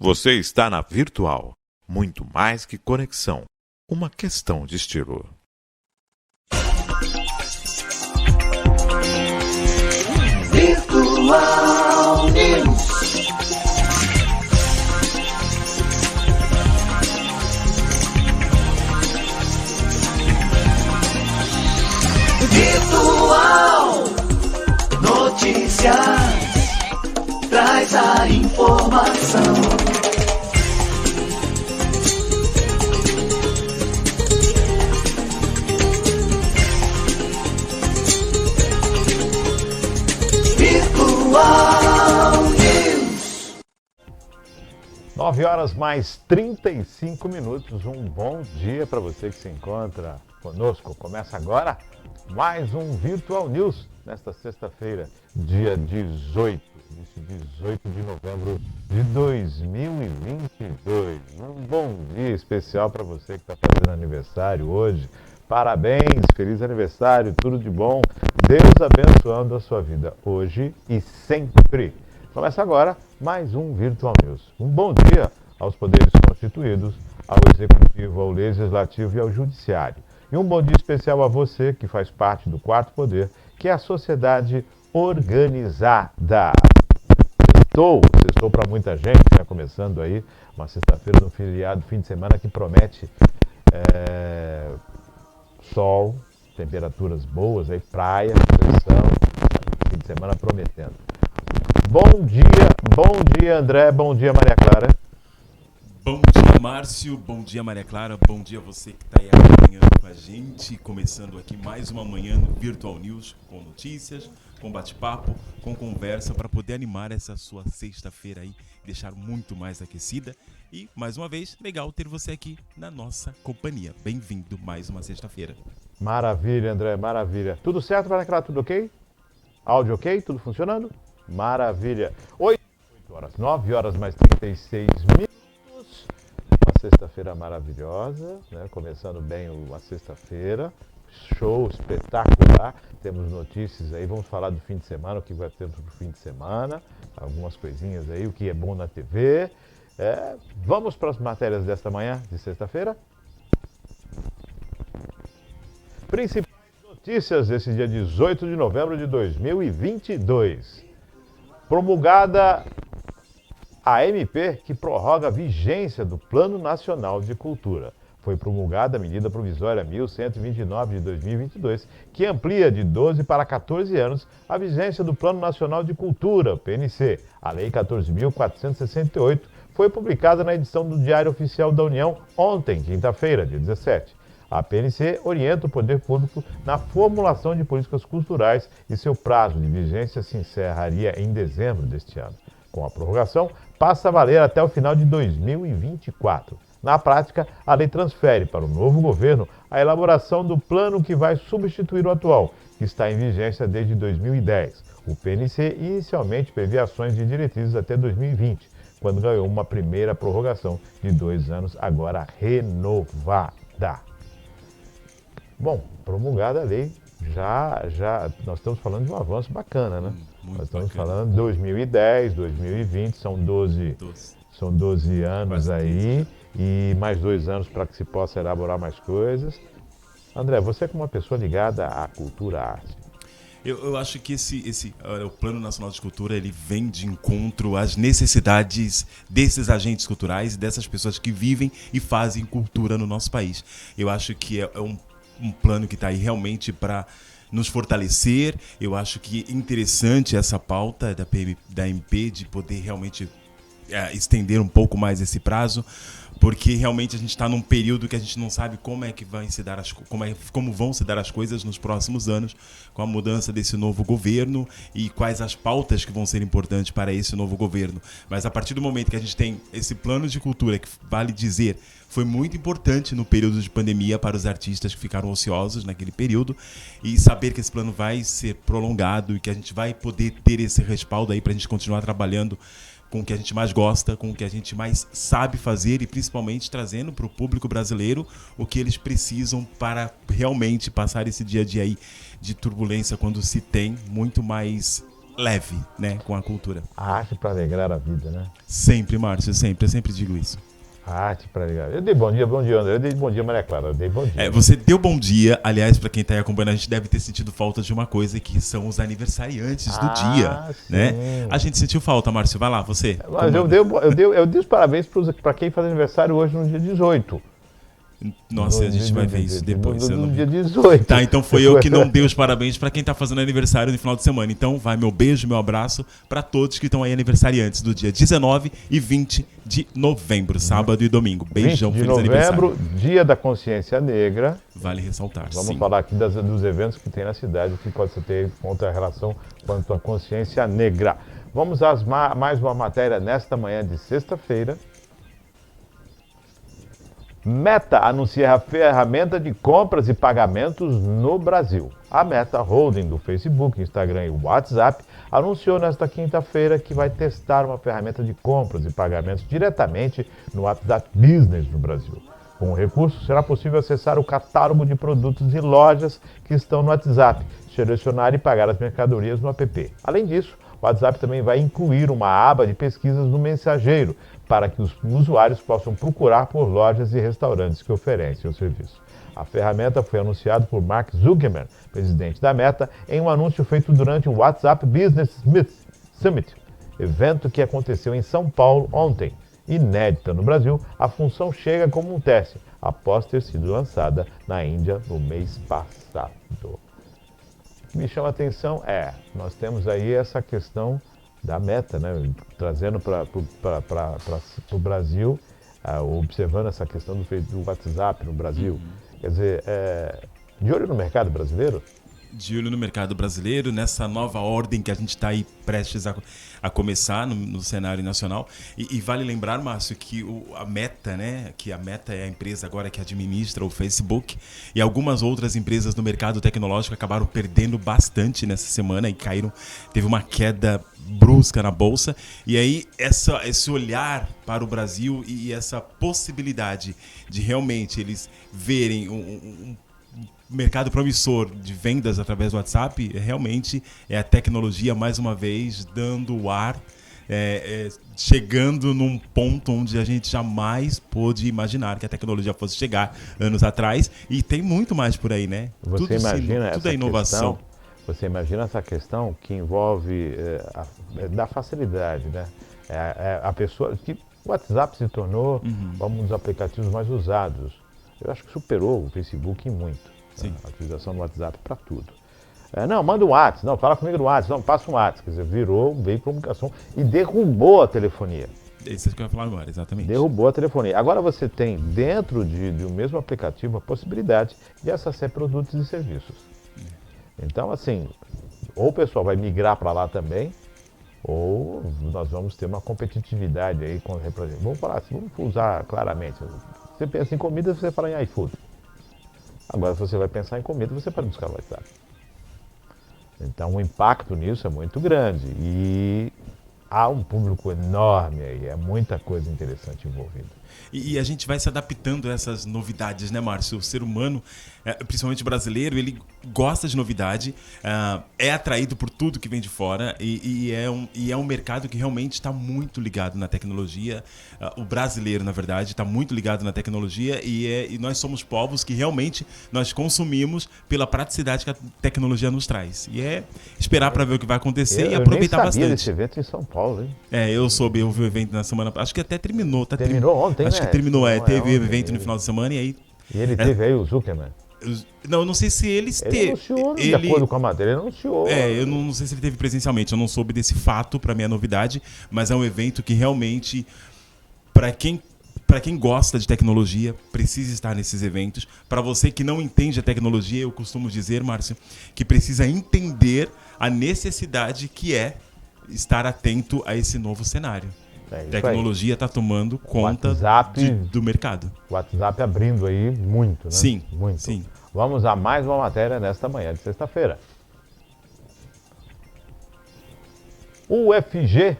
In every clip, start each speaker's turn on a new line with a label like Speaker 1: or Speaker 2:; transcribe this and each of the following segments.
Speaker 1: Você está na Virtual. Muito mais que conexão. Uma questão de estilo.
Speaker 2: Virtual News. Virtual Notícias. Traz a informação. Virtual News.
Speaker 3: 9h mais 35 minutos. Um bom dia para você que se encontra conosco. Começa agora mais um Virtual News nesta sexta-feira, dia 18 de novembro de 2022. Um bom dia especial para você que está fazendo aniversário hoje. Parabéns, feliz aniversário, tudo de bom. Deus abençoando a sua vida hoje e sempre. Começa agora mais um Virtual News. Um bom dia aos poderes constituídos, ao Executivo, ao Legislativo e ao Judiciário. E um bom dia especial a você que faz parte do quarto poder, que é a sociedade organizada. Sextou para muita gente, né? Começando aí uma sexta-feira no feriado, fim de semana que promete sol, temperaturas boas, aí praia, diversão, fim de semana prometendo. Bom dia André, bom dia Maria Clara.
Speaker 4: Bom dia Márcio, bom dia Maria Clara, bom dia você que está aí acompanhando com a gente, começando aqui mais uma manhã no Virtual News, com notícias, com bate-papo, com conversa, para poder animar essa sua sexta-feira aí, deixar muito mais aquecida. E, mais uma vez, legal ter você aqui na nossa companhia. Bem-vindo mais uma sexta-feira.
Speaker 3: Maravilha, André, maravilha. Tudo certo, Maria Clara, tudo ok? Áudio ok? Tudo funcionando? Maravilha. 9h mais 36 minutos. Uma sexta-feira maravilhosa, né? Começando bem a sexta-feira. Show espetacular. Temos notícias aí, vamos falar do fim de semana, o que vai ter pro fim de semana, algumas coisinhas aí, o que é bom na TV. Vamos para as matérias desta manhã de sexta-feira. Principais notícias desse dia 18 de novembro de 2022. Promulgada a MP que prorroga a vigência do Plano Nacional de Cultura. Foi promulgada a medida provisória 1129 de 2022, que amplia de 12 para 14 anos a vigência do Plano Nacional de Cultura, PNC. A Lei 14.468 foi publicada na edição do Diário Oficial da União ontem, quinta-feira, dia 17. A PNC orienta o poder público na formulação de políticas culturais e seu prazo de vigência se encerraria em dezembro deste ano. Com a prorrogação, passa a valer até o final de 2024. Na prática, a lei transfere para o novo governo a elaboração do plano que vai substituir o atual, que está em vigência desde 2010. O PNC inicialmente previa ações de diretrizes até 2020, quando ganhou uma primeira prorrogação de 2 anos, agora renovada. Bom, promulgada a lei, já nós estamos falando de um avanço bacana, né? Nós estamos falando de 2010, 2020, são 12 anos aí, e mais 2 anos para que se possa elaborar mais coisas. André, você como uma pessoa ligada à cultura, à arte.
Speaker 4: Eu acho que o Plano Nacional de Cultura, ele vem de encontro às necessidades desses agentes culturais e dessas pessoas que vivem e fazem cultura no nosso país. Eu acho que é um plano que está aí realmente para nos fortalecer. Eu acho que é interessante essa pauta da MP de poder realmente estender um pouco mais esse prazo, porque realmente a gente está num período que a gente não sabe como vão se dar as coisas nos próximos anos, com a mudança desse novo governo e quais as pautas que vão ser importantes para esse novo governo. Mas a partir do momento que a gente tem esse plano de cultura, que vale dizer, foi muito importante no período de pandemia para os artistas que ficaram ociosos naquele período, e saber que esse plano vai ser prolongado e que a gente vai poder ter esse respaldo aí para a gente continuar trabalhando com o que a gente mais gosta, com o que a gente mais sabe fazer e principalmente trazendo para o público brasileiro o que eles precisam para realmente passar esse dia a dia aí de turbulência, quando se tem muito mais leve, né, com a cultura.
Speaker 3: A arte para alegrar a vida, né?
Speaker 4: Sempre, Márcio, sempre. Eu sempre digo isso.
Speaker 3: A arte para alegrar. Eu dei bom dia, André. Eu dei bom dia, Maria Clara. Eu dei bom dia.
Speaker 4: Você deu bom dia. Aliás, para quem está aí acompanhando, a gente deve ter sentido falta de uma coisa, que são os aniversariantes do dia,
Speaker 3: sim.
Speaker 4: né? A gente sentiu falta, Márcio. Vai lá, você.
Speaker 3: Mas eu dei os parabéns para quem faz aniversário hoje no dia 18.
Speaker 4: Nossa, a gente vai ver isso depois.
Speaker 3: No dia 18.
Speaker 4: Tá, então foi eu que não dei os parabéns para quem tá fazendo aniversário no final de semana. Então vai meu beijo, meu abraço para todos que estão aí aniversariantes do dia 19 e 20 de novembro, sábado e domingo. Beijão,
Speaker 3: 20 de
Speaker 4: feliz aniversário.
Speaker 3: novembro, Dia da Consciência Negra.
Speaker 4: Vale ressaltar,
Speaker 3: Vamos
Speaker 4: sim.
Speaker 3: falar aqui dos eventos que tem na cidade, que pode ter contra a relação quanto à consciência negra. Vamos a mais uma matéria nesta manhã de sexta-feira. Meta anuncia a ferramenta de compras e pagamentos no Brasil. A Meta Holding do Facebook, Instagram e WhatsApp anunciou nesta quinta-feira que vai testar uma ferramenta de compras e pagamentos diretamente no WhatsApp Business no Brasil. Com o recurso, será possível acessar o catálogo de produtos e lojas que estão no WhatsApp, selecionar e pagar as mercadorias no app. Além disso, o WhatsApp também vai incluir uma aba de pesquisas no mensageiro, para que os usuários possam procurar por lojas e restaurantes que oferecem o serviço. A ferramenta foi anunciada por Mark Zuckerberg, presidente da Meta, em um anúncio feito durante o WhatsApp Business Summit, evento que aconteceu em São Paulo ontem. Inédita no Brasil, a função chega como um teste, após ter sido lançada na Índia no mês passado. O que me chama a atenção nós temos aí essa questão da Meta, né? Trazendo para o Brasil, observando essa questão do WhatsApp no Brasil. Quer dizer, de olho no mercado brasileiro?
Speaker 4: De olho no mercado brasileiro, nessa nova ordem que a gente está aí prestes a começar no cenário nacional. E vale lembrar, Márcio, que a Meta, né? Que a Meta é a empresa agora que administra o Facebook, e algumas outras empresas no mercado tecnológico acabaram perdendo bastante nessa semana e caíram, teve uma queda brusca na bolsa. E aí esse olhar para o Brasil e essa possibilidade de realmente eles verem um mercado promissor de vendas através do WhatsApp, realmente é a tecnologia, mais uma vez, dando o ar, chegando num ponto onde a gente jamais pôde imaginar que a tecnologia fosse chegar anos atrás, e tem muito mais por aí, né?
Speaker 3: Você imagina
Speaker 4: tudo é inovação.
Speaker 3: Questão, você imagina essa questão que envolve da facilidade, né? A pessoa que o WhatsApp se tornou um dos aplicativos mais usados. Eu acho que superou o Facebook em muito.
Speaker 4: Sim.
Speaker 3: A utilização do WhatsApp para tudo. Não, manda um WhatsApp, não, fala comigo no WhatsApp, não, passa um WhatsApp. Quer dizer, virou um veio de comunicação e derrubou a telefonia.
Speaker 4: Isso que eu ia falar agora, exatamente.
Speaker 3: Derrubou a telefonia. Agora você tem, dentro de um mesmo aplicativo, a possibilidade de acessar produtos e serviços. Então, assim, ou o pessoal vai migrar para lá também, ou nós vamos ter uma competitividade aí. Vamos falar assim, vamos usar claramente. Você pensa em comida, você fala em iFood. Agora, se você vai pensar em comida, você pode buscar no WhatsApp. Então, o impacto nisso é muito grande. E há um público enorme aí, é muita coisa interessante envolvida.
Speaker 4: E a gente vai se adaptando a essas novidades, né, Márcio? O ser humano, principalmente brasileiro, ele gosta de novidade, é atraído por tudo que vem de fora e é um mercado que realmente está muito ligado na tecnologia. O brasileiro, na verdade, está muito ligado na tecnologia e nós somos povos que realmente nós consumimos pela praticidade que a tecnologia nos traz. E é esperar para ver o que vai acontecer e aproveitar bastante. Eu nem sabia
Speaker 3: desse evento em São Paulo, hein?
Speaker 4: Eu vi o evento na semana, acho que até terminou.
Speaker 3: Terminou ontem,
Speaker 4: acho
Speaker 3: né?
Speaker 4: que terminou, teve o evento no final de semana e aí...
Speaker 3: E ele teve aí o Zuckerman?
Speaker 4: Não, eu não sei se ele
Speaker 3: teve. Ele anunciou, de acordo com a matéria, ele anunciou.
Speaker 4: Eu não sei se ele teve presencialmente, eu não soube desse fato, para mim é novidade, mas é um evento que realmente, para quem gosta de tecnologia, precisa estar nesses eventos. Para você que não entende a tecnologia, eu costumo dizer, Márcio, que precisa entender a necessidade que é estar atento a esse novo cenário. Tecnologia está tomando conta do mercado.
Speaker 3: O WhatsApp abrindo aí muito, né?
Speaker 4: Sim,
Speaker 3: muito.
Speaker 4: Sim.
Speaker 3: Vamos a mais uma matéria nesta manhã de sexta-feira. O FMG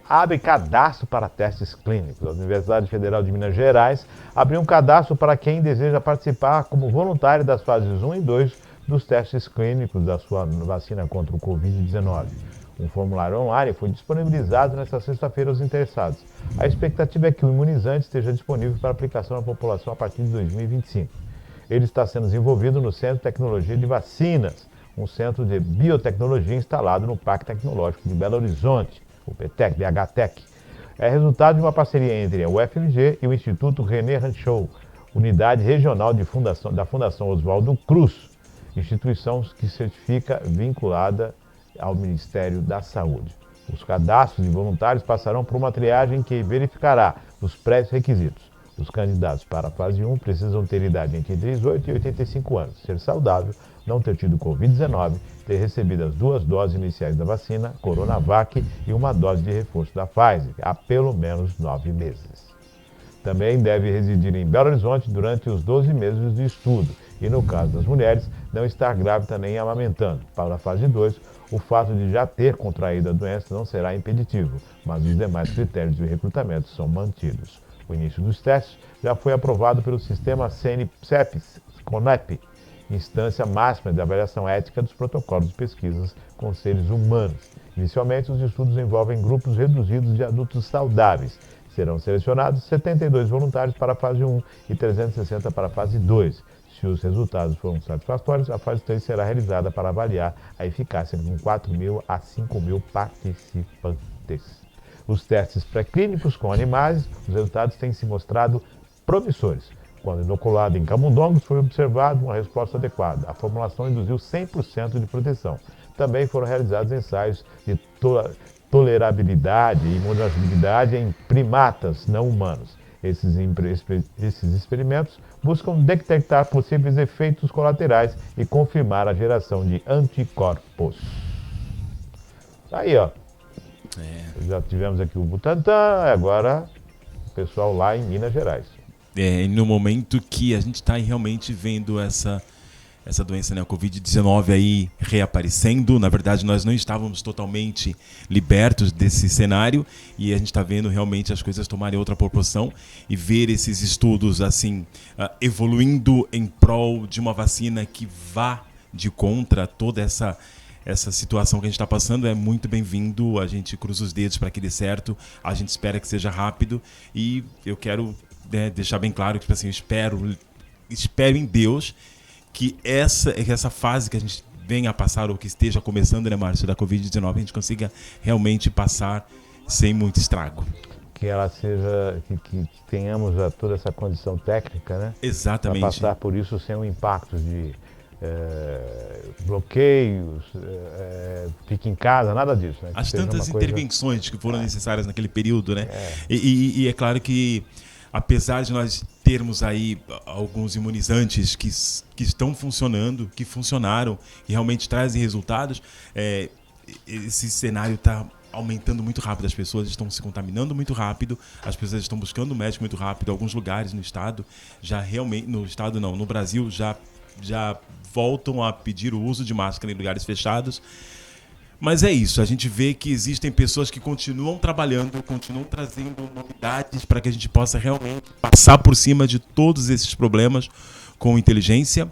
Speaker 3: abre cadastro para testes clínicos. A Universidade Federal de Minas Gerais abriu um cadastro para quem deseja participar como voluntário das fases 1 e 2 dos testes clínicos da sua vacina contra o Covid-19. Um formulário online foi disponibilizado nesta sexta-feira aos interessados. A expectativa é que o imunizante esteja disponível para aplicação na população a partir de 2025. Ele está sendo desenvolvido no Centro de Tecnologia de Vacinas, um centro de biotecnologia instalado no Parque Tecnológico de Belo Horizonte, o PTEC, BHTEC. É resultado de uma parceria entre a UFMG e o Instituto René Ranchot, unidade regional da Fundação Oswaldo Cruz, instituição que certifica vinculada ao Ministério da Saúde. Os cadastros de voluntários passarão por uma triagem que verificará os pré-requisitos. Os candidatos para a fase 1 precisam ter idade entre 18 e 85 anos, ser saudável, não ter tido Covid-19, ter recebido as 2 doses iniciais da vacina Coronavac e uma dose de reforço da Pfizer há pelo menos 9 meses. Também deve residir em Belo Horizonte durante os 12 meses de estudo e, no caso das mulheres, não estar grávida nem amamentando. Para a fase 2, o fato de já ter contraído a doença não será impeditivo, mas os demais critérios de recrutamento são mantidos. O início dos testes já foi aprovado pelo sistema CEPS-CONEP, instância máxima de avaliação ética dos protocolos de pesquisas com seres humanos. Inicialmente, os estudos envolvem grupos reduzidos de adultos saudáveis. Serão selecionados 72 voluntários para a fase 1 e 360 para a fase 2. Se os resultados forem satisfatórios, a fase 3 será realizada para avaliar a eficácia com 4.000 a 5.000 participantes. Os testes pré-clínicos com animais, os resultados têm se mostrado promissores. Quando inoculado em camundongos, foi observado uma resposta adequada. A formulação induziu 100% de proteção. Também foram realizados ensaios de tolerabilidade e imunogenicidade em primatas não humanos. Esses experimentos buscam detectar possíveis efeitos colaterais e confirmar a geração de anticorpos. Aí, ó. Já tivemos aqui o Butantan, agora o pessoal lá em Minas Gerais.
Speaker 4: No momento que a gente está realmente vendo essa doença, né, a Covid-19 aí reaparecendo. Na verdade, nós não estávamos totalmente libertos desse cenário e a gente está vendo realmente as coisas tomarem outra proporção e ver esses estudos assim evoluindo em prol de uma vacina que vá de contra toda essa situação que a gente está passando é muito bem-vindo. A gente cruza os dedos para que dê certo, a gente espera que seja rápido e eu quero deixar bem claro que assim, eu espero em Deus que essa fase que a gente venha a passar ou que esteja começando, né, Márcio, da Covid-19, a gente consiga realmente passar sem muito estrago.
Speaker 3: Que ela seja, que tenhamos toda essa condição técnica, né?
Speaker 4: Exatamente.
Speaker 3: Para passar por isso sem o impacto de bloqueios, fique em casa, nada disso. Né?
Speaker 4: As tantas intervenções que foram necessárias naquele período, né? E é claro que, apesar de nós termos aí alguns imunizantes que estão funcionando, que funcionaram e realmente trazem resultados, esse cenário está aumentando muito rápido, as pessoas estão se contaminando muito rápido, as pessoas estão buscando médico muito rápido. Alguns lugares no estado no Brasil já voltam a pedir o uso de máscara em lugares fechados. Mas é isso, a gente vê que existem pessoas que continuam trabalhando, continuam trazendo novidades para que a gente possa realmente passar por cima de todos esses problemas com inteligência,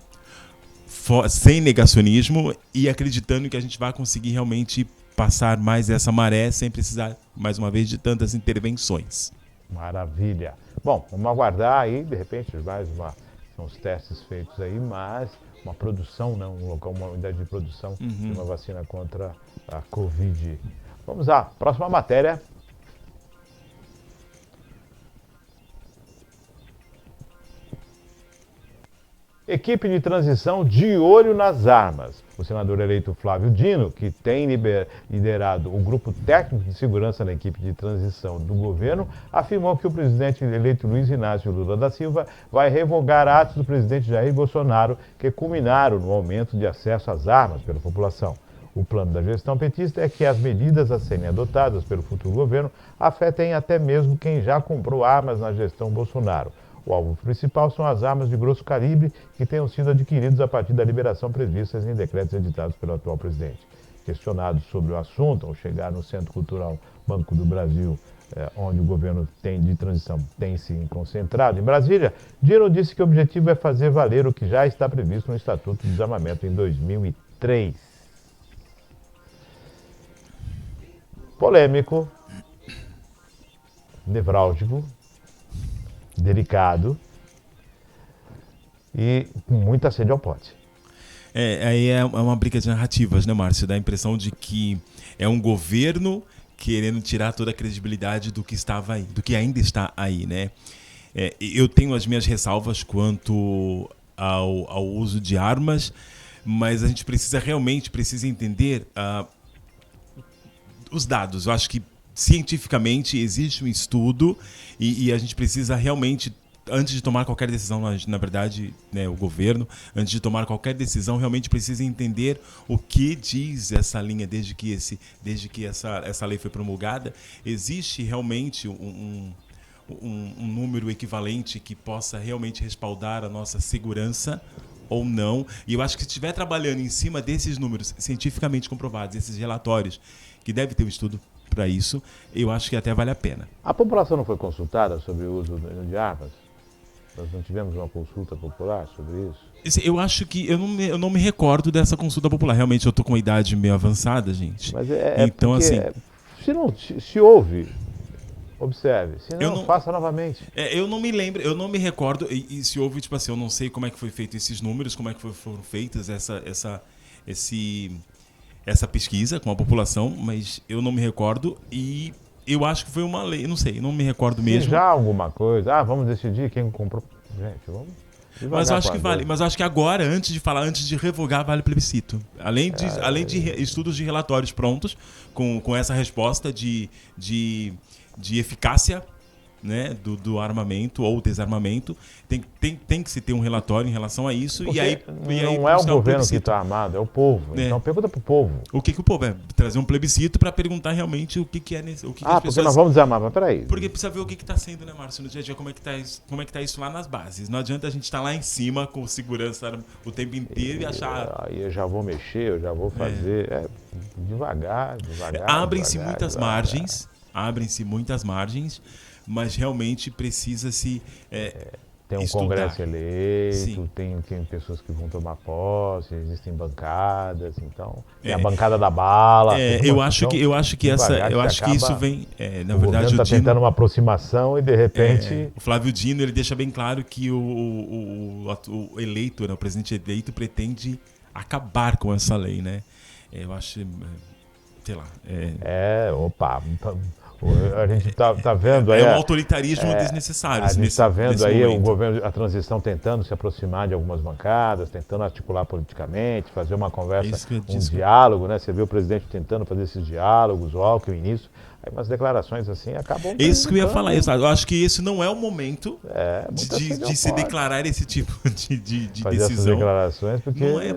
Speaker 4: sem negacionismo e acreditando que a gente vai conseguir realmente passar mais essa maré sem precisar, mais uma vez, de tantas intervenções.
Speaker 3: Maravilha. Bom, vamos aguardar aí, de repente, são os testes feitos aí, mas uma produção, né? Um local, uma unidade de produção de uma vacina contra a Covid. Vamos lá, próxima matéria. Equipe de transição de olho nas armas. O senador eleito Flávio Dino, que tem liderado o grupo técnico de segurança na equipe de transição do governo, afirmou que o presidente eleito Luiz Inácio Lula da Silva vai revogar atos do presidente Jair Bolsonaro que culminaram no aumento de acesso às armas pela população. O plano da gestão petista é que as medidas a serem adotadas pelo futuro governo afetem até mesmo quem já comprou armas na gestão Bolsonaro. O alvo principal são as armas de grosso calibre que tenham sido adquiridas a partir da liberação prevista em decretos editados pelo atual presidente. questionados sobre o assunto, ao chegar no Centro Cultural Banco do Brasil, onde o governo de transição tem se concentrado em Brasília, Dino disse que o objetivo é fazer valer o que já está previsto no Estatuto de Desarmamento em 2003. Polêmico, nevrálgico, delicado e com muita sede ao pote.
Speaker 4: Aí é uma briga de narrativas, né, Márcio? Dá a impressão de que é um governo querendo tirar toda a credibilidade do que estava aí, do que ainda está aí, né? Eu tenho as minhas ressalvas quanto ao uso de armas, mas a gente realmente precisa entender os dados. Eu acho que cientificamente existe um estudo e a gente precisa realmente, antes de tomar qualquer decisão, na verdade, né, o governo, antes de tomar qualquer decisão, realmente precisa entender o que diz essa linha desde que essa lei foi promulgada. Existe realmente um número equivalente que possa realmente respaldar a nossa segurança ou não? E eu acho que se estiver trabalhando em cima desses números cientificamente comprovados, esses relatórios, que deve ter um estudo para isso, eu acho que até vale a pena.
Speaker 3: A população não foi consultada sobre o uso de armas? Nós não tivemos uma consulta popular sobre isso?
Speaker 4: Eu acho que eu não me recordo dessa consulta popular. Realmente eu estou com uma idade meio avançada, gente.
Speaker 3: Mas
Speaker 4: então, assim,
Speaker 3: se houve, observe. Se não, faça novamente.
Speaker 4: Eu não me lembro, eu não me recordo. E se houve, tipo assim, eu não sei como é que foi feito esses números, como é que foram feitas essa pesquisa com a população, mas eu não me recordo e eu acho que foi uma lei, não sei, não me recordo mesmo.
Speaker 3: Já alguma coisa, vamos decidir quem comprou. Gente, vamos.
Speaker 4: Mas eu acho que vale. Mas eu acho que agora, antes de revogar, vale plebiscito. Além de estudos de relatórios prontos com essa resposta de eficácia, né, do armamento ou desarmamento, tem que se ter um relatório em relação a isso.
Speaker 3: Porque
Speaker 4: e aí
Speaker 3: não é o governo que está armado, é o povo. Então pergunta para o povo.
Speaker 4: O que o povo é? Trazer um plebiscito para perguntar realmente o que é nesse.
Speaker 3: Porque nós vamos desarmar, mas peraí.
Speaker 4: Porque precisa ver o que está sendo, né, Márcio, no dia a dia, como é que tá isso lá nas bases. Não adianta a gente estar lá em cima com segurança o tempo inteiro e achar.
Speaker 3: Aí eu já vou mexer, eu já vou fazer. Devagar.
Speaker 4: Abrem-se muitas margens, mas realmente precisa-se
Speaker 3: tem um
Speaker 4: estudar.
Speaker 3: Congresso eleito,
Speaker 4: Sim.
Speaker 3: tem pessoas que vão tomar posse, existem bancadas, então tem a bancada da bala.
Speaker 4: Eu acho que isso vem, na verdade,
Speaker 3: está tentando uma aproximação e de repente
Speaker 4: o Flávio Dino ele deixa bem claro que o eleito, né, o presidente eleito pretende acabar com essa lei, né? Eu acho, sei lá.
Speaker 3: A gente tá vendo aí.
Speaker 4: É um autoritarismo desnecessário.
Speaker 3: A gente está vendo aí
Speaker 4: momento.
Speaker 3: o governo, a transição tentando se aproximar de algumas bancadas, tentando articular politicamente, fazer uma conversa, diálogo, né? Você vê o presidente tentando fazer esses diálogos, o Alckmin, o ministro. Aí umas declarações assim acabam.
Speaker 4: Isso que eu ia falar, eu acho que esse não é o momento de se declarar esse tipo de
Speaker 3: fazer
Speaker 4: decisão.
Speaker 3: Essas declarações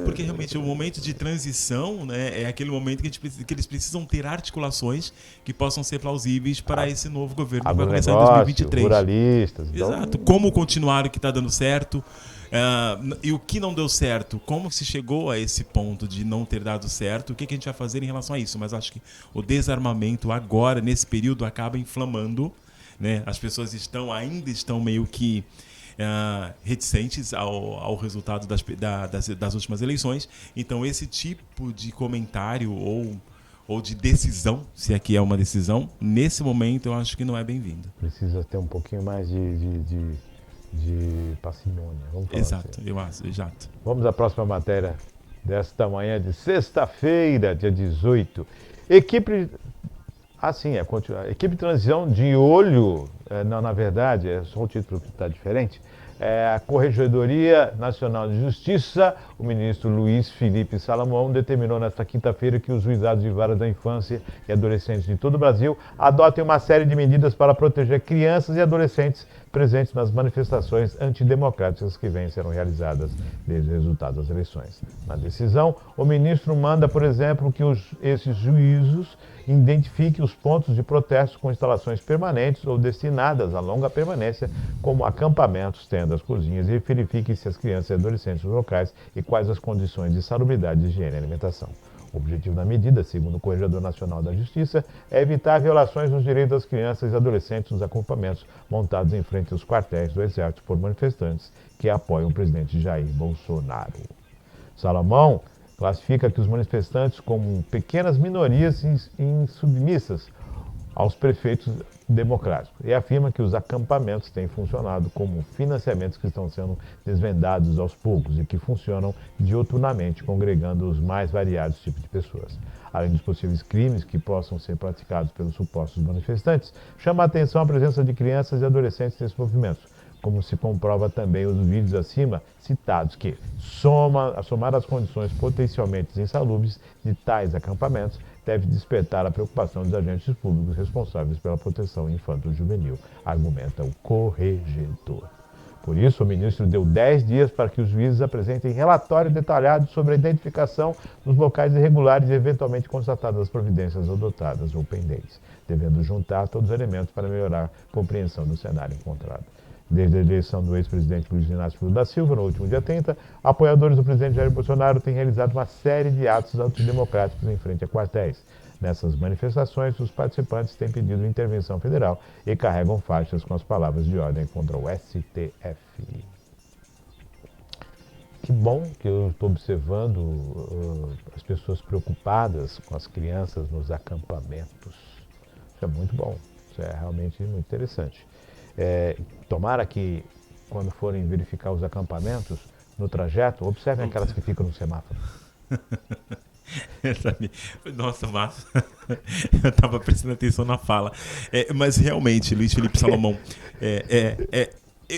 Speaker 4: porque realmente o momento de transição, né, é aquele momento que eles precisam ter articulações que possam ser plausíveis para esse novo governo que vai começar em 2023.
Speaker 3: Ruralistas.
Speaker 4: Exato. Como continuar o que está dando certo. E o que não deu certo, como se chegou a esse ponto de não ter dado certo, o que a gente vai fazer em relação a isso? Mas acho que o desarmamento agora, nesse período, acaba inflamando, né? As pessoas ainda estão meio que reticentes ao resultado das últimas eleições. Então esse tipo de comentário ou de decisão, se aqui é uma decisão, nesse momento eu acho que não é bem-vindo.
Speaker 3: Precisa ter um pouquinho mais de parcimônia. Vamos falar
Speaker 4: exato,
Speaker 3: assim.
Speaker 4: eu acho, exato.
Speaker 3: Vamos à próxima matéria desta manhã de sexta-feira, dia 18. Equipe de transição de olho, na verdade, é só o título que está diferente, a Corregedoria Nacional de Justiça, o ministro Luiz Felipe Salomão, determinou nesta quinta-feira que os juizados de vara da infância e adolescentes de todo o Brasil adotem uma série de medidas para proteger crianças e adolescentes presentes nas manifestações antidemocráticas que vêm sendo realizadas desde o resultado das eleições. Na decisão, o ministro manda, por exemplo, que esses juízos identifiquem os pontos de protesto com instalações permanentes ou destinadas a longa permanência, como acampamentos, tendas, cozinhas, e verifiquem se as crianças e adolescentes nos locais e quais as condições de salubridade, higiene e alimentação. O objetivo da medida, segundo o Corregedor Nacional da Justiça, é evitar violações dos direitos das crianças e adolescentes nos acampamentos montados em frente aos quartéis do Exército por manifestantes que apoiam o presidente Jair Bolsonaro. Salomão classifica que os manifestantes como pequenas minorias insubmissas aos prefeitos democráticos e afirma que os acampamentos têm funcionado como financiamentos que estão sendo desvendados aos poucos e que funcionam diuturnamente, congregando os mais variados tipos de pessoas. Além dos possíveis crimes que possam ser praticados pelos supostos manifestantes, chama a atenção a presença de crianças e adolescentes nesses movimentos, como se comprova também os vídeos acima citados que, somar as condições potencialmente insalubres de tais acampamentos, deve despertar a preocupação dos agentes públicos responsáveis pela proteção infanto-juvenil, argumenta o corregedor. Por isso, o ministro deu 10 dias para que os juízes apresentem relatório detalhado sobre a identificação dos locais irregulares e eventualmente constatadas as providências adotadas ou pendentes, devendo juntar todos os elementos para melhorar a compreensão do cenário encontrado. Desde a eleição do ex-presidente Luiz Inácio Lula da Silva, no último dia 30, apoiadores do presidente Jair Bolsonaro têm realizado uma série de atos antidemocráticos em frente a quartéis. Nessas manifestações, os participantes têm pedido intervenção federal e carregam faixas com as palavras de ordem contra o STF. Que bom que eu estou observando as pessoas preocupadas com as crianças nos acampamentos. Isso é muito bom, isso é realmente muito interessante. Tomara que, quando forem verificar os acampamentos, no trajeto, observem aquelas que ficam no semáforo.
Speaker 4: Nossa, Márcio, eu estava prestando atenção na fala. Mas realmente, Luiz Felipe Salomão,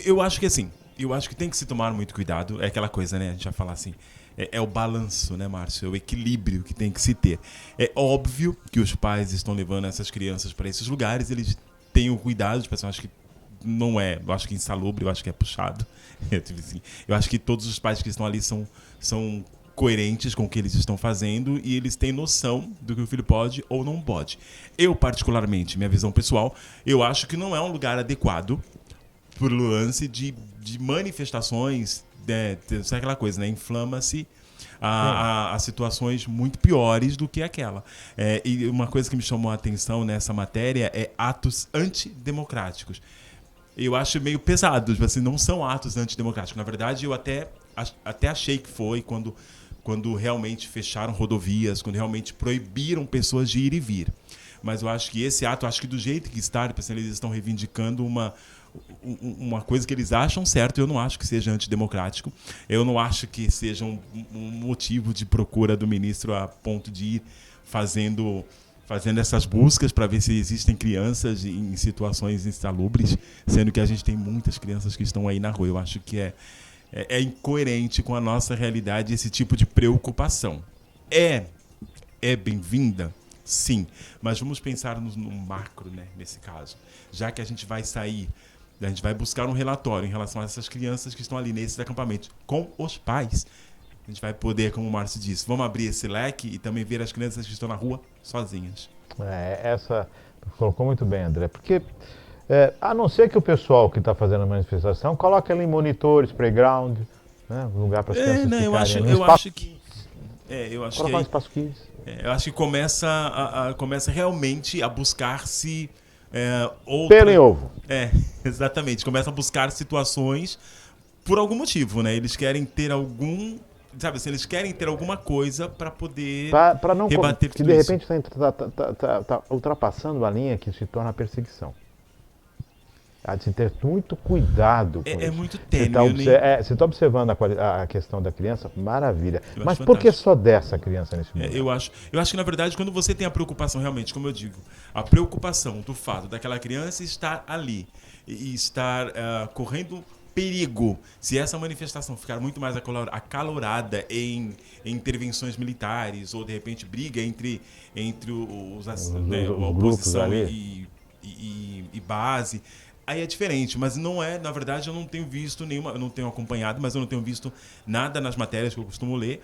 Speaker 4: eu acho que assim, eu acho que tem que se tomar muito cuidado. É aquela coisa, né? A gente vai falar assim, é o balanço, né, Márcio? É o equilíbrio que tem que se ter. É óbvio que os pais estão levando essas crianças para esses lugares, eles têm o cuidado, tipo assim, eu acho que não é, eu acho que é insalubre, eu acho que é puxado. Eu acho que todos os pais que estão ali são coerentes com o que eles estão fazendo e eles têm noção do que o filho pode ou não pode. Eu, particularmente, minha visão pessoal, eu acho que não é um lugar adequado por lance de manifestações, sabe aquela coisa, né? Inflama-se a situações muito piores do que aquela. E uma coisa que me chamou a atenção nessa matéria é atos antidemocráticos. Eu acho meio pesado, assim, não são atos antidemocráticos. Na verdade, eu até achei que foi quando realmente fecharam rodovias, quando realmente proibiram pessoas de ir e vir. Mas eu acho que esse ato, acho que do jeito que está, eles estão reivindicando uma coisa que eles acham certo. Eu não acho que seja antidemocrático. Eu não acho que seja um motivo de procura do ministro a ponto de ir fazendo essas buscas para ver se existem crianças em situações insalubres, sendo que a gente tem muitas crianças que estão aí na rua. Eu acho que é incoerente com a nossa realidade esse tipo de preocupação. É bem-vinda? Sim, mas vamos pensar no macro, né, nesse caso. Já que a gente vai buscar um relatório em relação a essas crianças que estão ali nesses acampamentos com os pais. A gente vai poder, como o Márcio disse, vamos abrir esse leque e também ver as crianças que estão na rua sozinhas.
Speaker 3: Essa colocou muito bem, André, porque a não ser que o pessoal que está fazendo a manifestação coloque ali monitores, playground, né, lugar para as crianças ficarem.
Speaker 4: Eu acho que
Speaker 3: colocar um espaço kids.
Speaker 4: Eu acho que começa realmente a buscar-se
Speaker 3: pelo em ovo.
Speaker 4: Exatamente. Começa a buscar situações por algum motivo, né? Eles querem ter eles querem ter alguma coisa para poder rebater tudo isso.
Speaker 3: Que de repente está ultrapassando a linha que se torna a perseguição. Há de se ter muito cuidado com isso.
Speaker 4: Muito tênue.
Speaker 3: Você está observando a questão da criança? Maravilha. Mas por que só dessa criança nesse momento?
Speaker 4: Eu acho que, na verdade, quando você tem a preocupação, realmente, como eu digo, a preocupação do fato daquela criança estar ali e estar correndo perigo, se essa manifestação ficar muito mais acalorada em intervenções militares ou, de repente, briga entre a oposição e base, aí é diferente, mas não na verdade eu não tenho visto eu não tenho acompanhado, mas eu não tenho visto nada nas matérias que eu costumo ler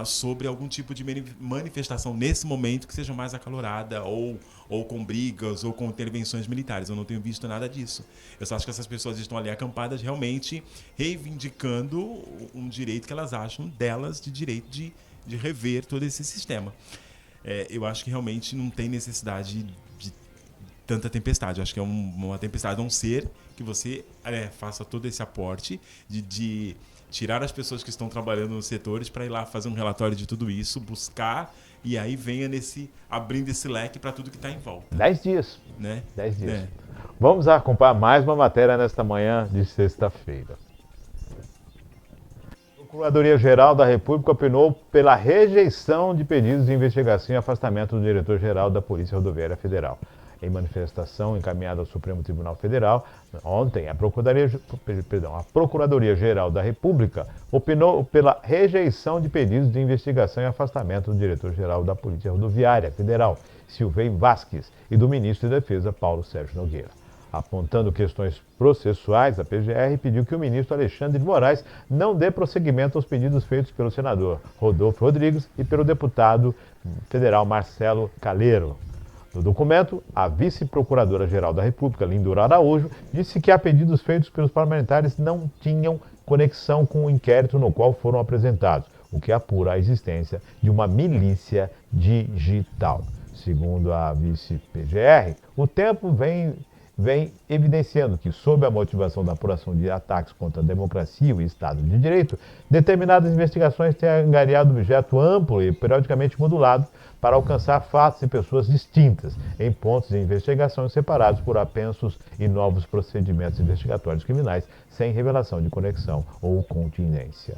Speaker 4: sobre algum tipo de manifestação nesse momento que seja mais acalorada ou com brigas ou com intervenções militares. Eu não tenho visto nada disso. Eu só acho que essas pessoas estão ali acampadas realmente reivindicando um direito que elas acham delas de direito de rever todo esse sistema. Eu acho que realmente não tem necessidade de tanta tempestade. Eu acho que é uma tempestade, a não ser que você faça todo esse aporte de tirar as pessoas que estão trabalhando nos setores para ir lá fazer um relatório de tudo isso, buscar, e aí venha abrindo esse leque para tudo que está em volta.
Speaker 3: 10 dias.
Speaker 4: Né?
Speaker 3: 10 dias.
Speaker 4: É.
Speaker 3: Vamos acompanhar mais uma matéria nesta manhã de sexta-feira. A Procuradoria-Geral da República opinou pela rejeição de pedidos de investigação e afastamento do diretor-geral da Polícia Rodoviária Federal. Em manifestação encaminhada ao Supremo Tribunal Federal, ontem a Procuradoria-Geral da República opinou pela rejeição de pedidos de investigação e afastamento do diretor-geral da Polícia Rodoviária Federal, Silveio Vasques, e do ministro da Defesa, Paulo Sérgio Nogueira. Apontando questões processuais, a PGR pediu que o ministro Alexandre de Moraes não dê prosseguimento aos pedidos feitos pelo senador Rodolfo Rodrigues e pelo deputado federal Marcelo Calero. No documento, a vice-procuradora-geral da República, Lindora Araújo, disse que há pedidos feitos pelos parlamentares não tinham conexão com o inquérito no qual foram apresentados, o que apura a existência de uma milícia digital. Segundo a vice-PGR, o tempo vem evidenciando que, sob a motivação da apuração de ataques contra a democracia e o Estado de Direito, determinadas investigações têm angariado objeto amplo e periodicamente modulado para alcançar fatos e pessoas distintas, em pontos de investigação separados por apensos e novos procedimentos investigatórios criminais, sem revelação de conexão ou contingência.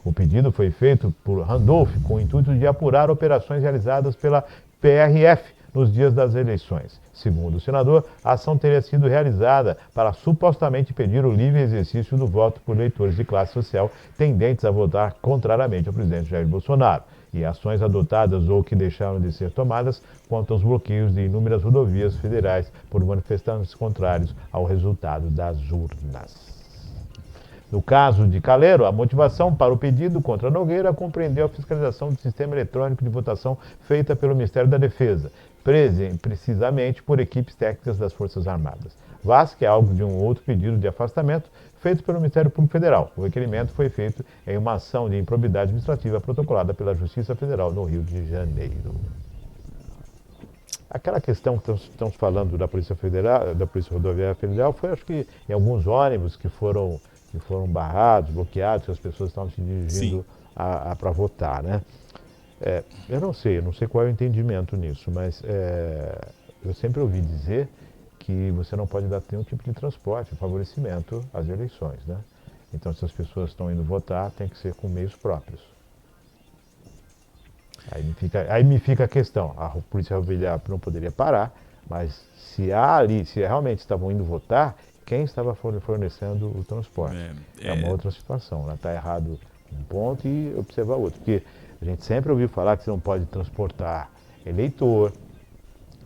Speaker 3: O pedido foi feito por Randolph com o intuito de apurar operações realizadas pela PRF nos dias das eleições. Segundo o senador, a ação teria sido realizada para supostamente impedir o livre exercício do voto por eleitores de classe social tendentes a votar contrariamente ao presidente Jair Bolsonaro, e ações adotadas ou que deixaram de ser tomadas quanto aos bloqueios de inúmeras rodovias federais por manifestantes contrários ao resultado das urnas. No caso de Calero, a motivação para o pedido contra Nogueira compreendeu a fiscalização do sistema eletrônico de votação feita pelo Ministério da Defesa, precisamente por equipes técnicas das Forças Armadas. Vasque é alvo de um outro pedido de afastamento feito pelo Ministério Público Federal. O requerimento foi feito em uma ação de improbidade administrativa protocolada pela Justiça Federal no Rio de Janeiro. Aquela questão que estamos falando da Polícia Federal, da Polícia Rodoviária Federal, foi, acho que, em alguns ônibus que foram barrados, bloqueados, que as pessoas estavam se dirigindo para votar, né? Eu não sei qual é o entendimento nisso, mas eu sempre ouvi dizer que você não pode dar nenhum tipo de transporte, favorecimento às eleições, né? Então, se as pessoas estão indo votar, tem que ser com meios próprios. Aí me fica a questão, a Polícia Rodoviária não poderia parar, mas se realmente estavam indo votar, quem estava fornecendo o transporte? É uma outra situação, ela está errado um ponto e observar outro, porque a gente sempre ouviu falar que você não pode transportar eleitor,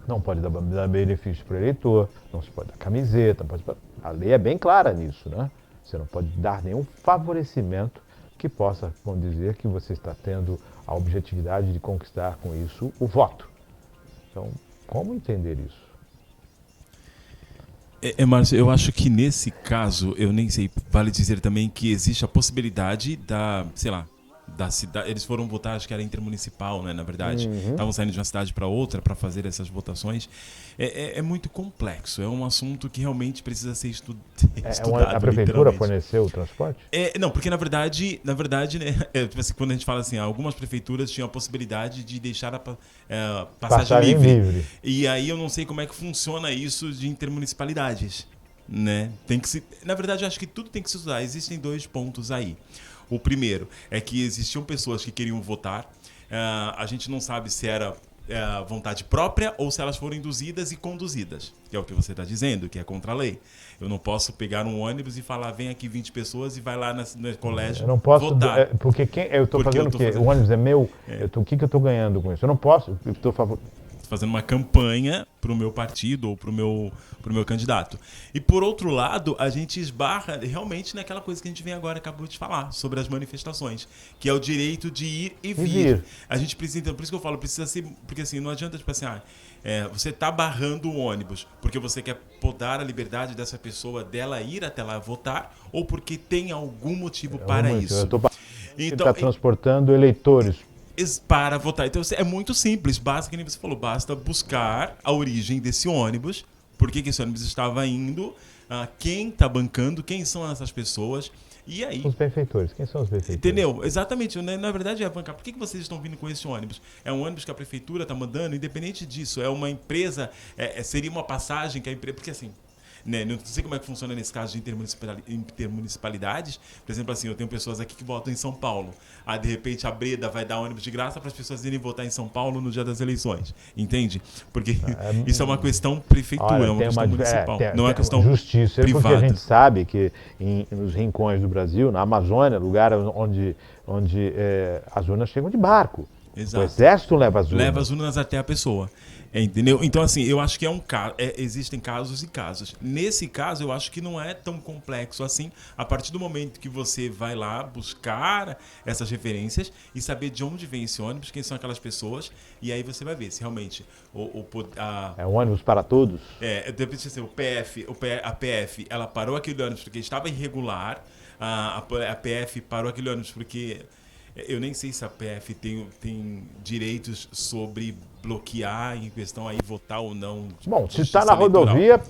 Speaker 3: não pode dar benefício para o eleitor, não se pode dar camiseta, a lei é bem clara nisso, né? Você não pode dar nenhum favorecimento que possa dizer que você está tendo a objetividade de conquistar com isso o voto. Então, como entender isso?
Speaker 4: Márcio, eu acho que nesse caso, eu nem sei, vale dizer também que existe a possibilidade da cidade, eles foram votar, acho que era intermunicipal, né, na verdade, estavam saindo de uma cidade para outra para fazer essas votações. É muito complexo, é um assunto que realmente precisa ser estudado.
Speaker 3: A prefeitura forneceu o transporte?
Speaker 4: Não, porque na verdade, né, quando a gente fala assim, algumas prefeituras tinham a possibilidade de deixar a passagem livre. E aí eu não sei como é que funciona isso de intermunicipalidades, né? Na verdade, eu acho que tudo tem que se estudar. Existem 2 pontos aí. O primeiro é que existiam pessoas que queriam votar, a gente não sabe se era vontade própria ou se elas foram induzidas e conduzidas, que é o que você está dizendo, que é contra a lei. Eu não posso pegar um ônibus e falar, vem aqui 20 pessoas e vai lá no colégio votar.
Speaker 3: Eu não posso, porque eu estou fazendo o quê? O ônibus é meu, o que eu estou ganhando com isso? Eu não posso, eu estou
Speaker 4: fazendo uma campanha para o meu partido ou para o meu candidato. E por outro lado, a gente esbarra realmente naquela coisa que a gente vem agora, acabou de falar, sobre as manifestações, que é o direito de ir e vir. A gente precisa, então, por isso que eu falo, precisa ser, porque assim, não adianta, tipo assim, você está barrando o ônibus porque você quer podar a liberdade dessa pessoa dela ir até lá votar ou porque tem algum motivo para isso.
Speaker 3: Então, está transportando eleitores
Speaker 4: para votar. Então é muito simples, basta, que nem você falou, basta buscar a origem desse ônibus, por que esse ônibus estava indo, quem está bancando, quem são essas pessoas, e aí...
Speaker 3: Os benfeitores, quem são os benfeitores?
Speaker 4: Entendeu? Exatamente, na verdade é bancar. Por que vocês estão vindo com esse ônibus? É um ônibus que a prefeitura está mandando, independente disso, é uma empresa, seria uma passagem que a empresa... Porque assim... Né? Não sei como é que funciona nesse caso de intermunicipalidades. Por exemplo, assim, eu tenho pessoas aqui que votam em São Paulo. De repente, a Breda vai dar ônibus de graça para as pessoas irem votar em São Paulo no dia das eleições. Entende? Porque isso é uma questão prefeitura,
Speaker 3: olha,
Speaker 4: é uma questão municipal. Não é uma questão
Speaker 3: justiça.
Speaker 4: privada.
Speaker 3: Porque a gente sabe que nos rincões do Brasil, na Amazônia, lugar onde as urnas chegam de barco.
Speaker 4: Exato.
Speaker 3: O exército leva as urnas.
Speaker 4: Leva as urnas até a pessoa. Entendeu? Então, assim, eu acho que existem casos e casos. Nesse caso, eu acho que não é tão complexo assim, a partir do momento que você vai lá buscar essas referências e saber de onde vem esse ônibus, quem são aquelas pessoas, e aí você vai ver se realmente
Speaker 3: é um ônibus para todos?
Speaker 4: Depende assim, a PF, ela parou aquele ônibus porque estava irregular, a PF parou aquele ônibus porque... Eu nem sei se a PF tem direitos sobre bloquear em questão aí votar ou não.
Speaker 3: Bom, se está na rodovia,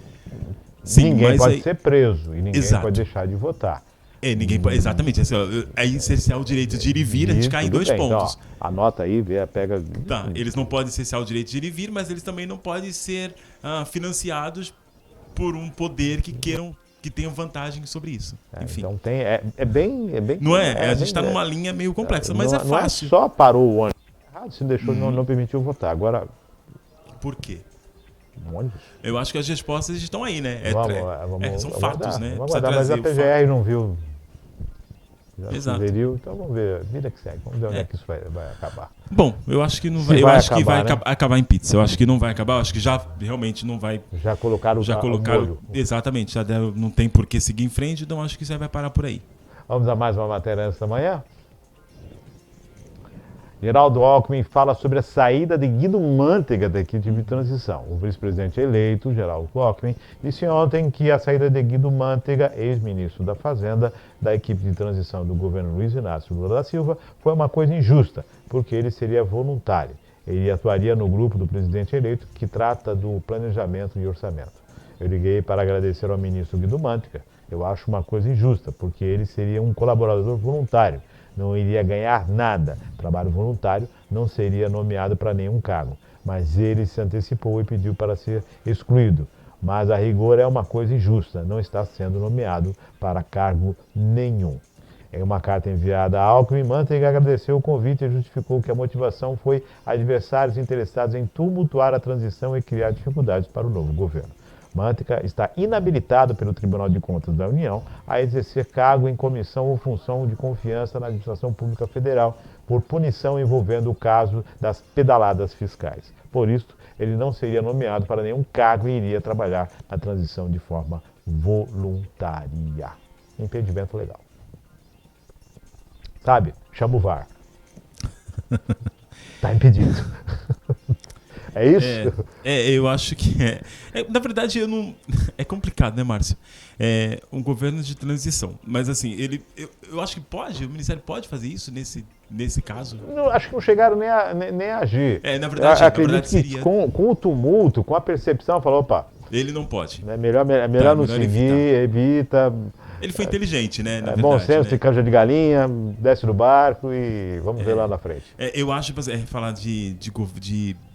Speaker 4: sim,
Speaker 3: ninguém pode ser preso e ninguém pode deixar de votar.
Speaker 4: Ninguém pode, exatamente. É essenciar o direito de ir e vir, a gente cai em dois pontos.
Speaker 3: Então, anota aí, pega...
Speaker 4: Tá, eles não podem cercear o direito de ir e vir, mas eles também não podem ser financiados por um poder que tenham vantagem sobre isso. Enfim.
Speaker 3: Então é bem...
Speaker 4: Não a gente está numa linha meio complexa, mas é fácil.
Speaker 3: Não é só parou o ônibus. Errado, se deixou, não permitiu votar. Agora...
Speaker 4: Por quê?
Speaker 3: Um ônibus?
Speaker 4: Eu acho que as respostas estão aí, né? São fatos, né?
Speaker 3: Vamos aguardar, mas a PGR não viu...
Speaker 4: Exato.
Speaker 3: Sugeriu, então vamos ver, vida que segue, vamos ver onde é que isso vai acabar.
Speaker 4: Bom, eu acho que não vai, que vai acabar em pizza. Eu acho que não vai acabar, eu acho que já realmente não vai.
Speaker 3: Já colocaram o molho.
Speaker 4: Exatamente, já não tem por que seguir em frente, então acho que isso vai parar por aí.
Speaker 3: Vamos a mais uma matéria nesta manhã? Geraldo Alckmin fala sobre a saída de Guido Mantega da equipe de transição. O vice-presidente eleito, Geraldo Alckmin, disse ontem que a saída de Guido Mantega, ex-ministro da Fazenda, da equipe de transição do governo Luiz Inácio Lula da Silva, foi uma coisa injusta, porque ele seria voluntário. Ele atuaria no grupo do presidente eleito que trata do planejamento e orçamento. Eu liguei para agradecer ao ministro Guido Mantega. Eu acho uma coisa injusta, porque ele seria um colaborador voluntário. Não iria ganhar nada. Trabalho voluntário, não seria nomeado para nenhum cargo. Mas ele se antecipou e pediu para ser excluído. Mas a rigor é uma coisa injusta, não está sendo nomeado para cargo nenhum. Em uma carta enviada a Alckmin, Mantega agradeceu o convite e justificou que a motivação foi adversários interessados em tumultuar a transição e criar dificuldades para o novo governo. Mantega está inabilitado pelo Tribunal de Contas da União a exercer cargo em comissão ou função de confiança na administração pública federal por punição envolvendo o caso das pedaladas fiscais. Por isso, ele não seria nomeado para nenhum cargo e iria trabalhar na transição de forma voluntária. Impedimento legal. Sabe? Chama o VAR. Está impedido. É isso?
Speaker 4: Eu acho que na verdade, é complicado, né, Márcio? É um governo de transição. Mas, assim, eu acho que o Ministério pode fazer isso nesse caso?
Speaker 3: Não, acho que não chegaram nem a agir.
Speaker 4: Na verdade,
Speaker 3: seria... Com o tumulto, com a percepção, falou, opa...
Speaker 4: Ele não pode.
Speaker 3: É melhor não seguir, evita.
Speaker 4: Ele foi inteligente, né? Na
Speaker 3: bom
Speaker 4: verdade,
Speaker 3: senso,
Speaker 4: né?
Speaker 3: canja de galinha, desce do barco e vamos ver lá na frente.
Speaker 4: Eu acho que falar de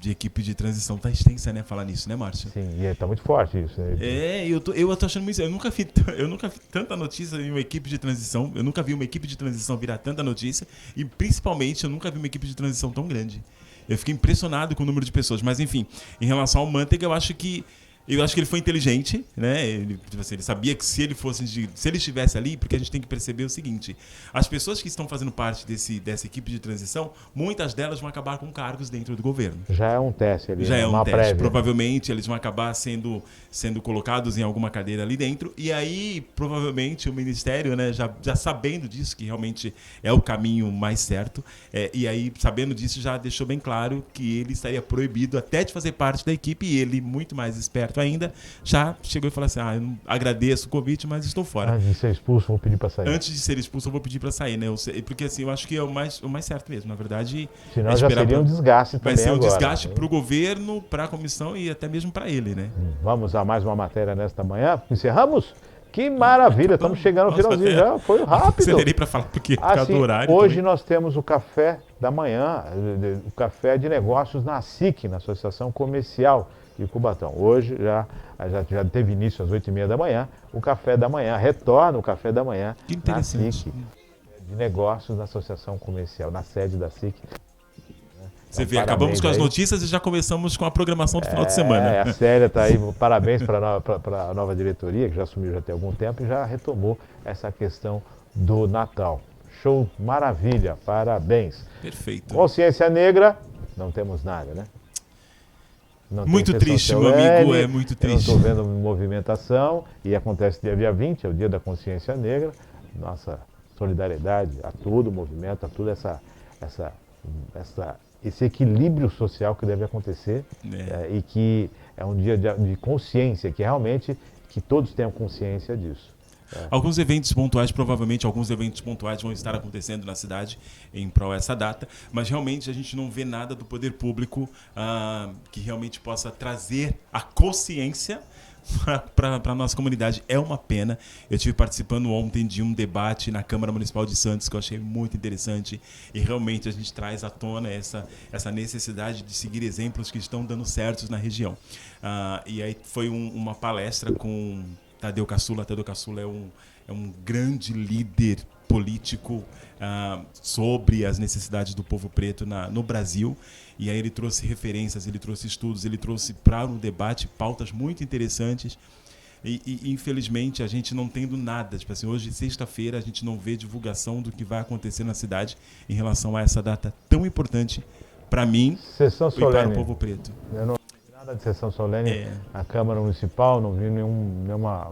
Speaker 4: equipe de transição tá extensa, né? Falar nisso, né, Márcio?
Speaker 3: Sim, e tá muito forte isso. Né?
Speaker 4: Eu tô achando muito. Eu nunca vi tanta notícia em uma equipe de transição. Eu nunca vi uma equipe de transição virar tanta notícia. E principalmente, eu nunca vi uma equipe de transição tão grande. Eu fiquei impressionado com o número de pessoas. Mas, enfim, em relação ao Mantega, eu acho que ele foi inteligente, né? Ele sabia que se ele estivesse ali, porque a gente tem que perceber o seguinte: as pessoas que estão fazendo parte dessa equipe de transição, muitas delas vão acabar com cargos dentro do governo.
Speaker 3: Já é um teste ali,
Speaker 4: já é um
Speaker 3: uma
Speaker 4: teste.
Speaker 3: prévia.
Speaker 4: Provavelmente eles vão acabar sendo colocados em alguma cadeira ali dentro, e aí provavelmente o Ministério, né, já sabendo disso, que realmente é o caminho mais certo, e aí sabendo disso já deixou bem claro que ele estaria proibido até de fazer parte da equipe, e ele, muito mais esperto perto ainda, já chegou e falou assim, eu não agradeço o convite, mas estou fora.
Speaker 3: Antes de ser expulso, vou pedir para sair.
Speaker 4: Antes de ser expulso, eu vou pedir para sair, né? Porque assim, eu acho que é o mais certo mesmo, na verdade.
Speaker 3: Senão já seria um desgaste também.
Speaker 4: Vai ser um
Speaker 3: agora,
Speaker 4: desgaste
Speaker 3: né?
Speaker 4: para o governo, para a comissão e até mesmo para ele, né?
Speaker 3: Vamos a mais uma matéria nesta manhã. Encerramos? Que maravilha, estamos chegando no finalzinho já, foi rápido.
Speaker 4: Acelerei para falar porque por causa do horário.
Speaker 3: Hoje
Speaker 4: também.
Speaker 3: nós temos o café da manhã, o café de negócios na SIC, na Associação Comercial de Cubatão. Hoje já teve início às 8h30 da manhã, o café da manhã, retorna o café da manhã
Speaker 4: Que
Speaker 3: na
Speaker 4: interessante.
Speaker 3: SIC, de negócios na Associação Comercial, na sede da SIC.
Speaker 4: Você
Speaker 3: Então,
Speaker 4: vê, acabamos
Speaker 3: parabéns
Speaker 4: com as
Speaker 3: aí.
Speaker 4: notícias e já começamos com a programação do final de semana.
Speaker 3: A Célia está aí, parabéns para a nova diretoria, que já assumiu já tem algum tempo e já retomou essa questão do Natal. Show, maravilha, parabéns.
Speaker 4: Perfeito.
Speaker 3: Consciência Negra, não temos nada, né? Não tem
Speaker 4: Muito
Speaker 3: sessão
Speaker 4: triste, meu
Speaker 3: solene,
Speaker 4: amigo, é muito triste.
Speaker 3: Eu não estou vendo movimentação e acontece dia 20, é o dia da Consciência Negra. Nossa solidariedade a todo o movimento, a toda esse equilíbrio social que deve acontecer e que é um dia de consciência, que realmente que todos tenham consciência disso.
Speaker 4: Alguns eventos pontuais, provavelmente alguns eventos pontuais vão estar acontecendo na cidade em prol dessa data, mas realmente a gente não vê nada do poder público que realmente possa trazer a consciência para a nossa comunidade. É uma pena. Eu estive participando ontem de um debate na Câmara Municipal de Santos que eu achei muito interessante e realmente a gente traz à tona essa necessidade de seguir exemplos que estão dando certos na região. E aí foi uma palestra com Tadeu Caçula. Tadeu Caçula é um grande líder político sobre as necessidades do povo preto no Brasil. E aí ele trouxe referências, ele trouxe estudos, ele trouxe para o debate pautas muito interessantes. E infelizmente a gente não tendo nada. Tipo assim, hoje, sexta-feira, a gente não vê divulgação do que vai acontecer na cidade em relação a essa data tão importante para mim
Speaker 3: Sessão
Speaker 4: e para
Speaker 3: solene.
Speaker 4: o povo preto.
Speaker 3: Eu não vi nada de sessão solene na Câmara Municipal, não vi nenhuma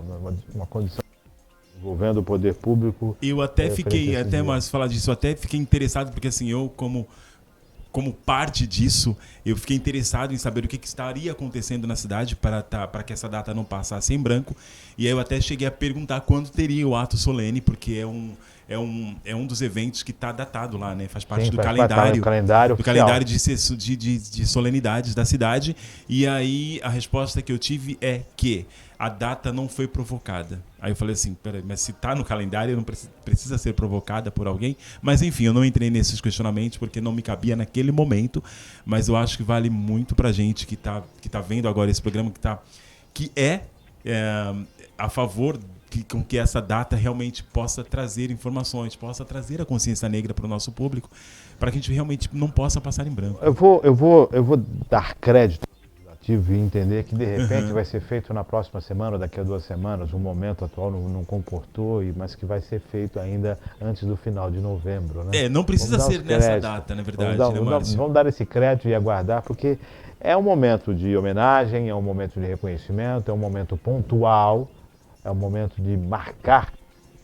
Speaker 3: uma condição envolvendo o poder público.
Speaker 4: Eu até fiquei, mas falar disso, eu até fiquei interessado, porque assim, eu como parte disso, eu fiquei interessado em saber o que estaria acontecendo na cidade para que essa data não passasse em branco. E aí eu até cheguei a perguntar quando teria o ato solene, porque é um dos eventos que está datado lá, né? Faz parte do calendário de solenidades da cidade. E aí a resposta que eu tive é que a data não foi provocada. Aí eu falei assim, peraí, mas se está no calendário, não precisa ser provocada por alguém? Mas enfim, eu não entrei nesses questionamentos porque não me cabia naquele momento, mas eu acho que vale muito pra gente que tá vendo agora esse programa, que é a favor com que essa data realmente possa trazer informações, possa trazer a consciência negra para o nosso público, para que a gente realmente não possa passar em branco.
Speaker 3: Eu vou dar crédito e entender que de repente vai ser feito na próxima semana ou daqui a 2 semanas. O momento atual não comportou, mas que vai ser feito ainda antes do final de novembro, né?
Speaker 4: Não precisa ser nessa data, na verdade,
Speaker 3: vamos dar esse crédito e aguardar, porque é um momento de homenagem, é um momento de reconhecimento, é um momento pontual, é um momento de marcar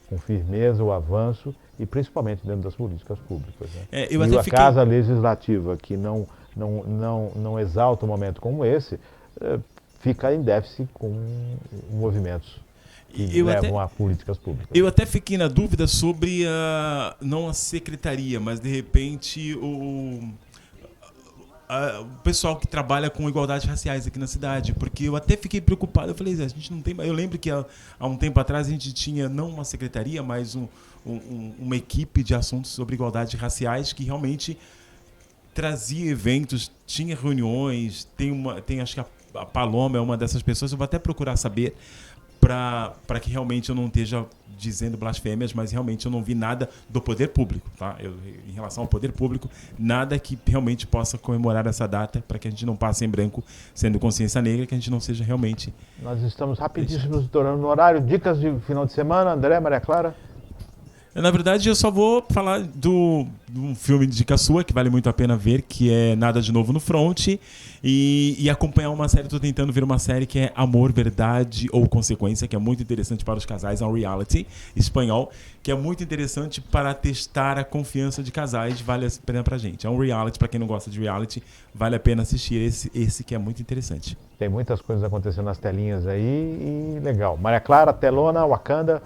Speaker 3: com firmeza o avanço e principalmente dentro das políticas públicas, né? E a Casa Legislativa que não exalta um momento como esse, fica em déficit com movimentos que levam a políticas públicas.
Speaker 4: Eu até fiquei na dúvida sobre não a secretaria, mas de repente o pessoal que trabalha com igualdades raciais aqui na cidade, porque eu até fiquei preocupado. Eu falei, a gente não tem. Eu lembro que há um tempo atrás a gente tinha não uma secretaria, mas uma equipe de assuntos sobre igualdades raciais que realmente trazia eventos, tinha reuniões, acho que a Paloma é uma dessas pessoas. Eu vou até procurar saber para que realmente eu não esteja dizendo blasfêmias, mas realmente eu não vi nada do poder público, tá? Em relação ao poder público, nada que realmente possa comemorar essa data, para que a gente não passe em branco, sendo consciência negra, que a gente não seja realmente...
Speaker 3: Nós estamos rapidíssimos estourando no horário. Dicas de final de semana, André, Maria Clara?
Speaker 4: Na verdade, eu só vou falar do filme de dica sua, que vale muito a pena ver, que é Nada de Novo no Front, e acompanhar uma série, estou tentando ver uma série que é Amor, Verdade ou Consequência, que é muito interessante para os casais, é um reality espanhol, que é muito interessante para testar a confiança de casais, vale a pena pra gente. É um reality, para quem não gosta de reality, vale a pena assistir esse que é muito interessante.
Speaker 3: Tem muitas coisas acontecendo nas telinhas aí e legal. Maria Clara, telona, Wakanda.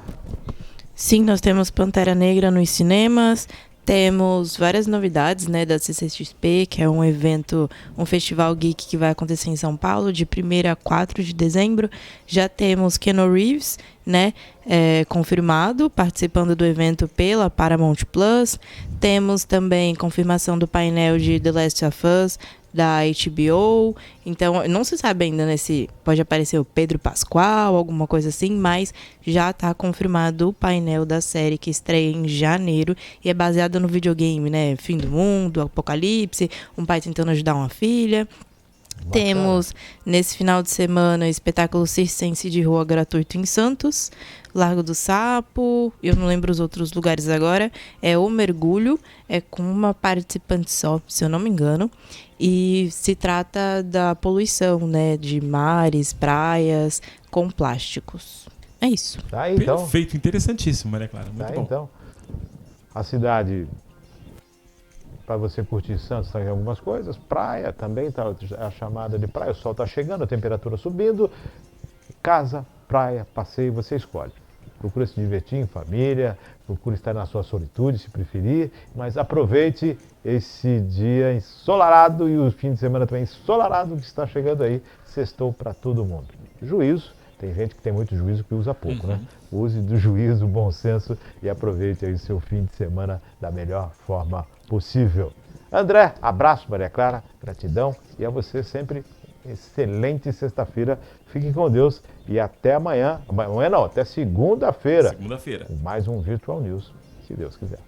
Speaker 5: Sim, nós temos Pantera Negra nos cinemas, temos várias novidades, né, da CCXP, que é um evento, um festival geek que vai acontecer em São Paulo, de 1º a 4 de dezembro. Já temos Keanu Reeves, né, confirmado, participando do evento pela Paramount Plus. Temos também confirmação do painel de The Last of Us, da HBO. Então, não se sabe ainda, né, se pode aparecer o Pedro Pascal, alguma coisa assim, mas já está confirmado o painel da série que estreia em janeiro e é baseada no videogame, né, Fim do Mundo, Apocalipse, um pai tentando ajudar uma filha. Bacana. Temos, nesse final de semana, espetáculo circense de rua gratuito em Santos, Largo do Sapo, eu não lembro os outros lugares agora, é O Mergulho, é com uma participante só, se eu não me engano, e se trata da poluição, né, de mares, praias, com plásticos. É isso.
Speaker 3: Tá aí, então.
Speaker 4: Perfeito, interessantíssimo, Maria Clara, muito bom.
Speaker 3: Então, a cidade, para você curtir Santos, tem algumas coisas, praia também, tá a chamada de praia, o sol está chegando, a temperatura subindo, casa, praia, passeio, você escolhe. Procure se divertir em família, procure estar na sua solitude, se preferir, mas aproveite esse dia ensolarado e o fim de semana também ensolarado que está chegando aí, sextou para todo mundo. Juízo, tem gente que tem muito juízo que usa pouco, né? Use do juízo, do bom senso e aproveite aí o seu fim de semana da melhor forma possível. André, abraço, Maria Clara, gratidão e a você sempre excelente sexta-feira. Fiquem com Deus e até amanhã. Amanhã não, até segunda-feira.
Speaker 4: Segunda-feira.
Speaker 3: Com mais um Virtual News, se Deus quiser.